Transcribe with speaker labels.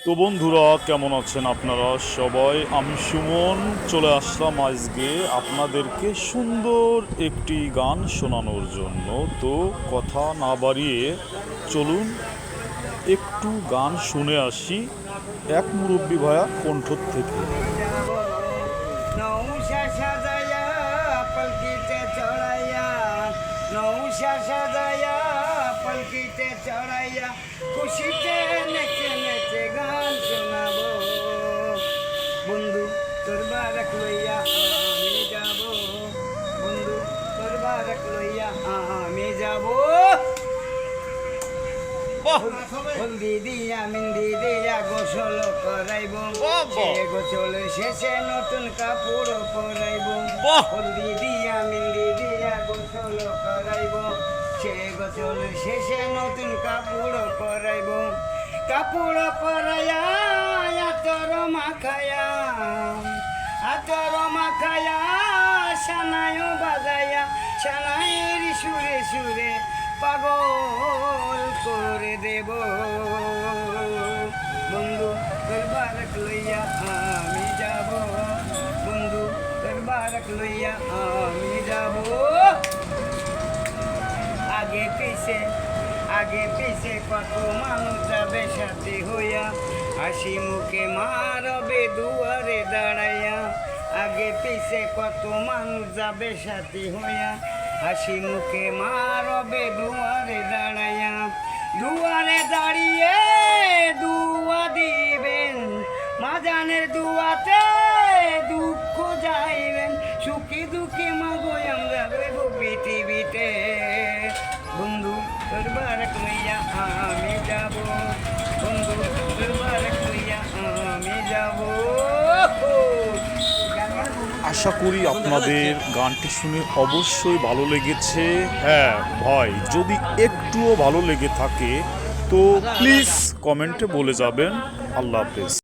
Speaker 1: তো বন্ধুরা, কেমন আছেন আপনারা সবাই? আমি সুমন চলে আসলাম আজকে আপনাদেরকে সুন্দর একটি গান শোনানোর জন্য। তো কথা না বাড়িয়ে চলুন একটু গান শুনে আসি এক মুরব্বী ভায়া কণ্ঠ থেকে।
Speaker 2: নৌশা সাজায়া পলকিতে চড়াইয়া, নৌশা সাজায়া পলকিতে চড়াইয়া, খুশিতে নেচে নেচে গান শোনাবো। বন্ধু তোর বারাক লইয়া আমি যাব, বন্ধু তোর বারাক লইয়া আমি যাব। হলদি দিয়া মিন্দি দিয়া গোসল করাইব, সে গোসলের শেষে নতুন কাপড় পরাইব। হলদি দিয়া মিন্দি দিয়া গোসল করাইব, সে গোসলের শেষে নতুন কাপড় পরাইব। কাপড় পরাইয়া আতর মাখায়া, আতর মাখায়া সানায় বাজাইয়া, সানাইয়ের সুরে সুরে পাগল করে দেব। বন্ধু তোর বারাক লইয়া আমি যাব, বন্ধু তোর বারাক লইয়া আমি যাব। আগে পিছে কত মানুষ যাবে সাথে হইয়া, হাসি মুখে মারবে দুয়ারে দাঁড়াইয়া। আগে পিছে কত মানুষ যাবে সাথে হইয়া, হাসি মুখে মারবে দুয়ারে দাঁড়াইয়া। দুয়ারে দাঁড়িয়ে দুয়া দিবেন, মাজানের দুয়াতে দুঃখ যাইবেন। সুখী দুঃখী মাগো আমরা রইব পৃথিবীতে। বন্ধু তোর বারাক লইয়া আমি যাব, বন্ধু তোর বারাক লইয়া আমি যাব।
Speaker 1: আশা করি আপনাদের গানটি শুনে অবশ্যই ভালো লেগেছে। হ্যাঁ ভাই, যদি একটুও ভালো লেগে থাকে তো প্লিজ কমেন্টে বলে যাবেন। আল্লাহ হাফেজ।